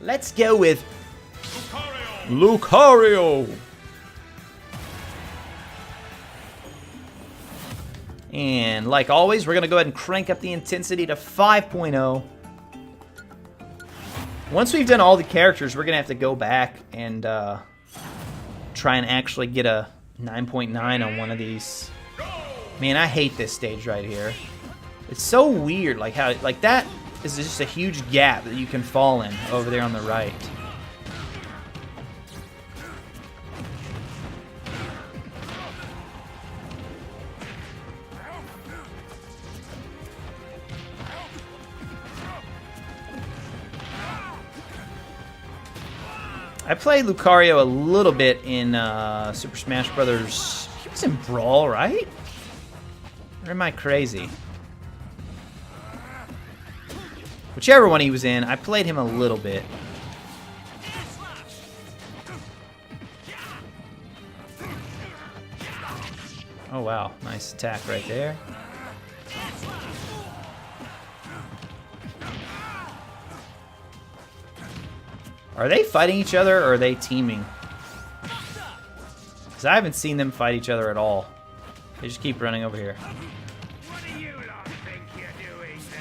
Let's go with Lucario. And like always, we're going to go ahead and crank up the intensity to 5.0. Once we've done all the characters, we're going to have to go back and try and actually get a 9.9 on one of these. Man, I hate this stage right here. It's so weird, like how, like that is just a huge gap that you can fall in over there on the right. I played Lucario a little bit in Super Smash Brothers. He was in Brawl, right? Or am I crazy? Whichever one he was in, I played him a little bit. Oh wow, nice attack right there. Are they fighting each other or are they teaming? Because I haven't seen them fight each other at all. They just keep running over here. What do you lot think you're doing there?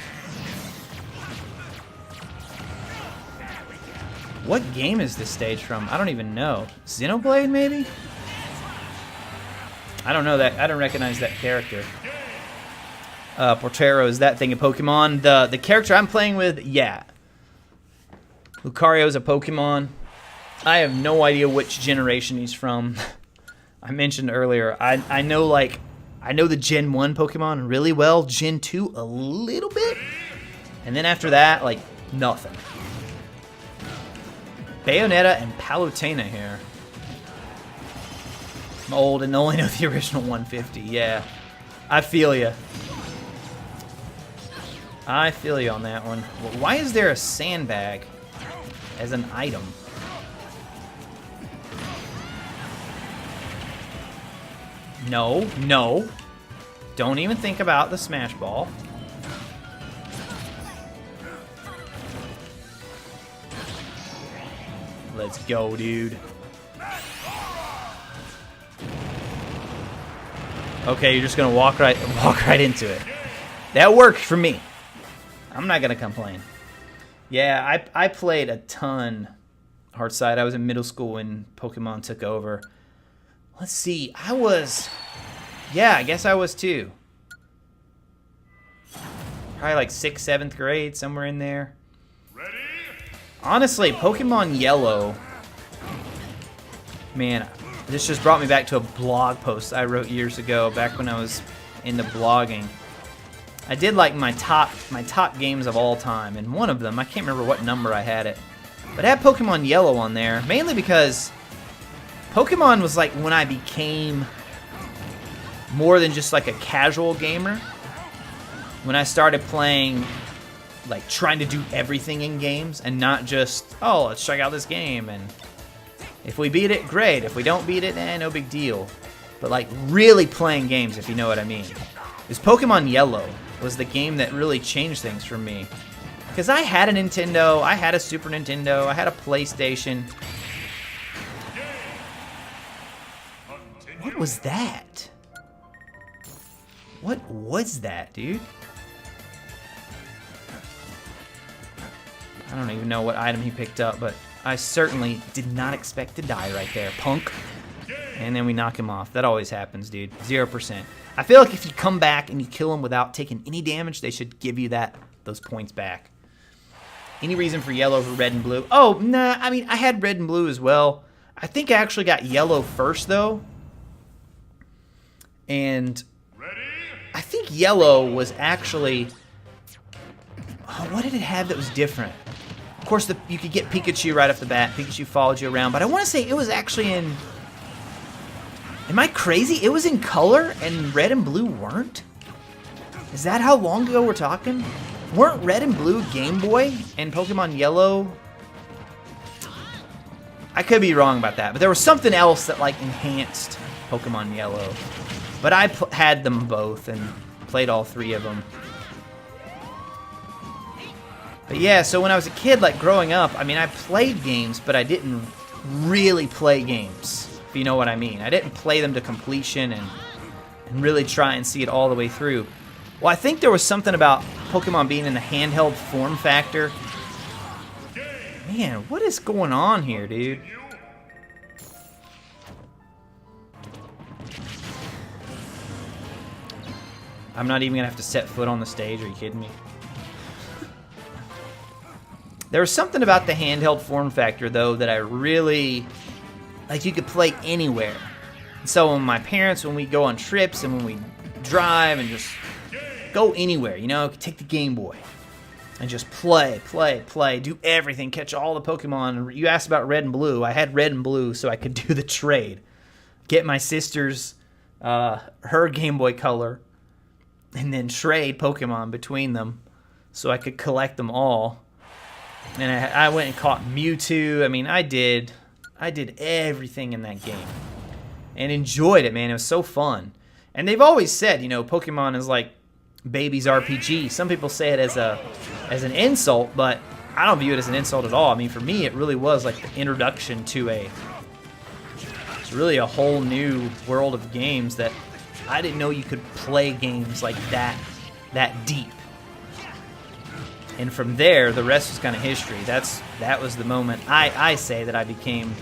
What game is this stage from? I don't even know. Xenoblade, maybe? I don't know that. I don't recognize that character. Portero is that thing in Pokemon. The character I'm playing with, yeah. Lucario is a Pokemon. I have no idea which generation he's from. I mentioned earlier, I know the Gen 1 Pokemon really well, Gen 2 a little bit, and then after that, like, nothing. Bayonetta and Palutena here. I'm old and only know the original 150, yeah. I feel ya. I feel you on that one. Why is there a sandbag as an item? No, no. Don't even think about the Smash Ball. Let's go, dude. Okay, you're just gonna walk right into it. That worked for me. I'm not gonna complain. Yeah, I played a ton Heartside. I was in middle school when Pokemon took over. Let's see, yeah, I guess I was too. Probably like 6th, 7th grade, somewhere in there. Ready? Honestly, Pokemon Yellow, man, this just brought me back to a blog post I wrote years ago, back when I was into blogging. I did like my top games of all time, and one of them, I can't remember what number I had it, but I had Pokemon Yellow on there, mainly because Pokemon was like when I became more than just like a casual gamer. When I started playing, like trying to do everything in games and not just, oh, let's check out this game, and if we beat it, great. If we don't beat it, no big deal. But like really playing games, if you know what I mean. Is Pokemon Yellow was the game that really changed things for me. Because I had a Nintendo, I had a Super Nintendo, I had a PlayStation. What was that? What was that, dude? I don't even know what item he picked up, but I certainly did not expect to die right there, punk. And then we knock him off. That always happens, dude. 0%. I feel like if you come back and you kill him without taking any damage, they should give you those points back. Any reason for yellow over red and blue? Oh, nah, I mean, I had red and blue as well. I think I actually got yellow first, though. And I think yellow was actually... Oh, what did it have that was different? Of course, you could get Pikachu right off the bat. Pikachu followed you around. But I want to say it was actually in... Am I crazy? It was in color and red and blue weren't? Is that how long ago we're talking? Weren't red and blue Game Boy and Pokemon Yellow? I could be wrong about that, but there was something else that like enhanced Pokemon Yellow. But I had them both and played all three of them. But yeah, so when I was a kid, like growing up, I mean, I played games, but I didn't really play games, if you know what I mean. I didn't play them to completion and really try and see it all the way through. Well, I think there was something about Pokemon being in the handheld form factor. Man, what is going on here, dude? I'm not even gonna have to set foot on the stage. Are you kidding me? There was something about the handheld form factor, though, that I really... Like, you could play anywhere. So when my parents, when we go on trips and when we drive and just go anywhere, you know, take the Game Boy and just play, do everything, catch all the Pokemon. You asked about Red and Blue. I had Red and Blue so I could do the trade. Get my sister's, her Game Boy Color, and then trade Pokemon between them so I could collect them all. And I went and caught Mewtwo. I mean, I did everything in that game. And enjoyed it, man. It was so fun. And they've always said, you know, Pokemon is like baby's RPG. Some people say it as an insult, but I don't view it as an insult at all. I mean, for me, it really was like the introduction to it's really a whole new world of games that I didn't know you could play games like that deep. And from there, the rest was kind of history. That was the moment I say that I became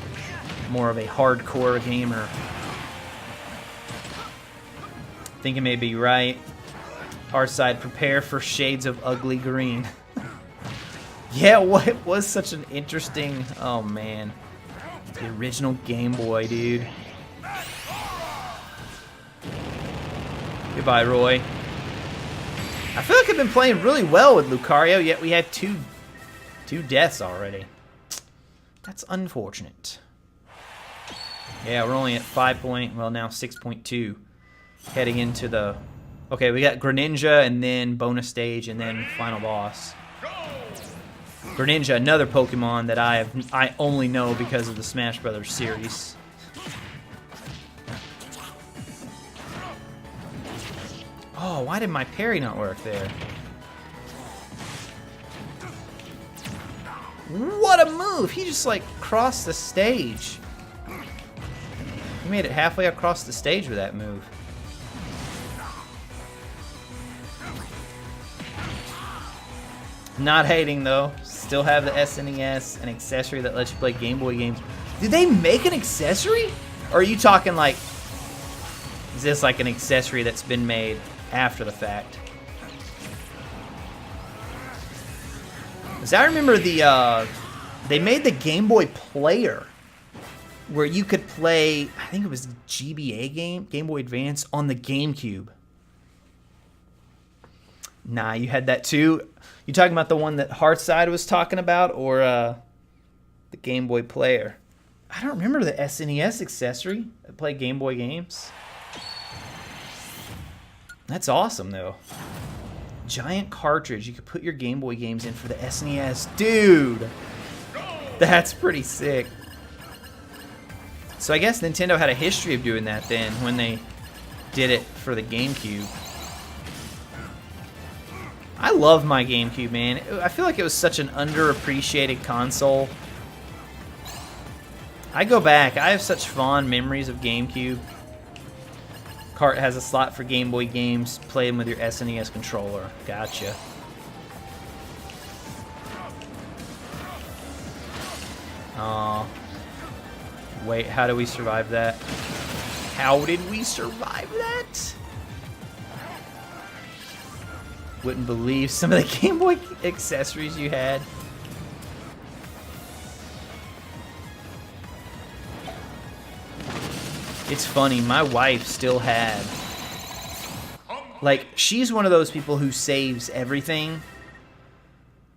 more of a hardcore gamer. I think it may be right. Heartside, prepare for shades of ugly green. Yeah, it was such an interesting... Oh, man. The original Game Boy, dude. Goodbye, Roy. I feel like I've been playing really well with Lucario, yet we had two deaths already. That's unfortunate. Yeah, we're only at 5 point... Well, now 6.2. Heading into the... Okay, we got Greninja, and then bonus stage, and then final boss. Greninja, another Pokemon that I only know because of the Smash Brothers series. Oh, why did my parry not work there? What a move! He just, like, crossed the stage. He made it halfway across the stage with that move. Not hating, though. Still have the SNES, an accessory that lets you play Game Boy games. Did they make an accessory? Or are you talking like... Is this like an accessory that's been made after the fact? Because I remember they made the Game Boy Player where you could play, I think it was GBA Game Boy Advance, on the GameCube. Nah, you had that too. You talking about the one that Heartside was talking about, or the Game Boy Player? I don't remember the SNES accessory that played Game Boy games. That's awesome, though. Giant cartridge you could put your Game Boy games in for the SNES. Dude! That's pretty sick. So I guess Nintendo had a history of doing that then when they did it for the GameCube. I love my GameCube, man. I feel like it was such an underappreciated console. I go back. I have such fond memories of GameCube. Cart has a slot for Game Boy games. Play them with your SNES controller. Gotcha. Aw. Wait, how do we survive that? How did we survive that? Wouldn't believe some of the Game Boy accessories you had. It's funny, my wife still had... Like, she's one of those people who saves everything.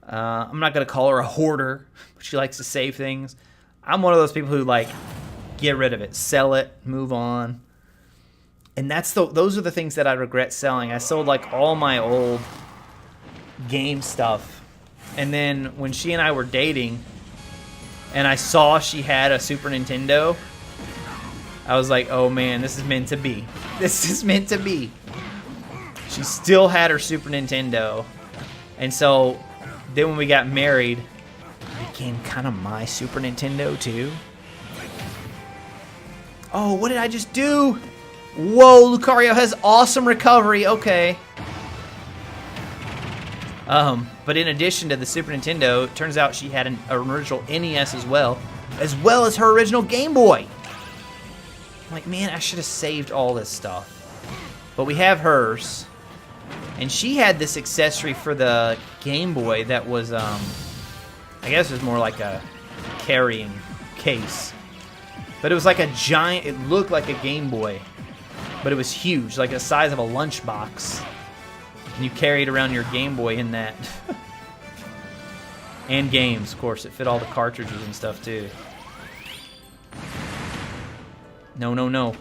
I'm not going to call her a hoarder, but she likes to save things. I'm one of those people who, like, get rid of it, sell it, move on. And those are the things that I regret selling. I sold, like, all my old game stuff. And then when she and I were dating, and I saw she had a Super Nintendo, I was like, oh man, this is meant to be. This is meant to be. She still had her Super Nintendo. And so Then when we got married, it became kind of my Super Nintendo too. Oh, what did I just do? Whoa, Lucario has awesome recovery. Okay. But in addition to the Super Nintendo, it turns out she had an original NES as well as her original Game Boy. I'm like, man, I should have saved all this stuff. But we have hers. And she had this accessory for the Game Boy that was, I guess it was more like a carrying case. But it was like a giant, it looked like a Game Boy. But it was huge, like the size of a lunchbox. And you carried around your Game Boy in that. And games, of course. It fit all the cartridges and stuff, too. No, no, no.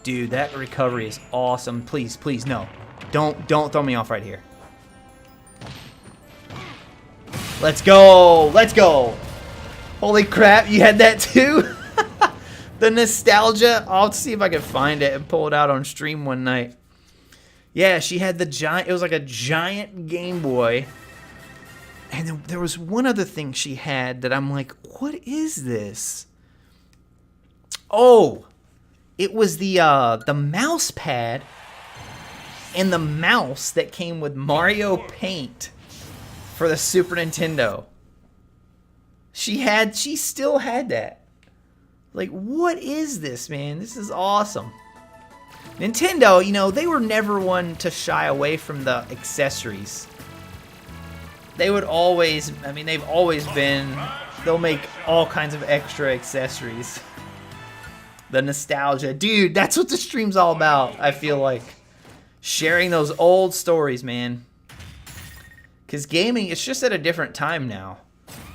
Dude, that recovery is awesome. Please, please, no. Don't throw me off right here. Let's go! Let's go! Holy crap, you had that too? The nostalgia. I'll see if I can find it and pull it out on stream one night. Yeah, she had the giant, it was like a giant Game Boy. And then there was one other thing she had that I'm like, what is this? Oh, it was the mouse pad and the mouse that came with Mario Paint for the Super Nintendo. She still had that. Like, what is this, man? This is awesome. Nintendo, you know, they were never one to shy away from the accessories. They would always, I mean, they've always been, they'll make all kinds of extra accessories. The nostalgia. Dude, that's what the stream's all about, I feel like. Sharing those old stories, man. Because gaming, it's just at a different time now.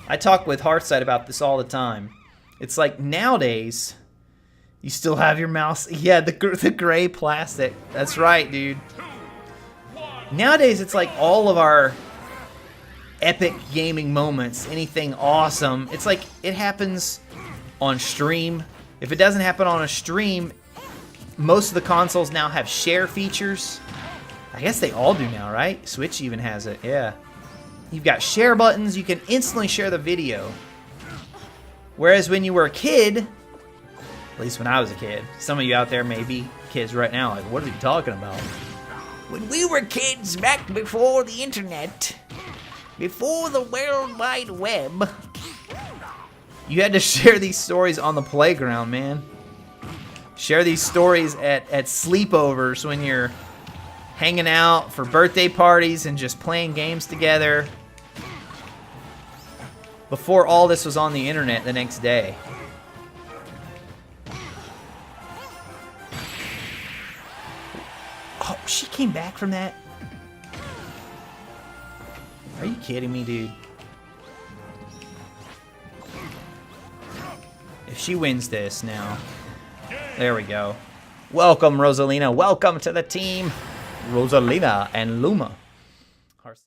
I talk with Hearthside about this all the time. It's like nowadays, you still have your mouse. Yeah, the gray plastic. That's right, dude. Nowadays, it's like all of our epic gaming moments, anything awesome, it's like it happens on stream. If it doesn't happen on a stream, most of the consoles now have share features. I guess they all do now, right? Switch even has it, yeah. You've got share buttons, you can instantly share the video. Whereas when you were a kid, at least when I was a kid, some of you out there may be kids right now, like, what are you talking about? When we were kids back before the internet, before the World Wide Web, you had to share these stories on the playground, man. Share these stories at sleepovers when you're hanging out for birthday parties and just playing games together. Before all this was on the internet the next day. Oh, she came back from that? Are you kidding me, dude? If she wins this now. There we go. Welcome, Rosalina. Welcome to the team. Rosalina and Luma.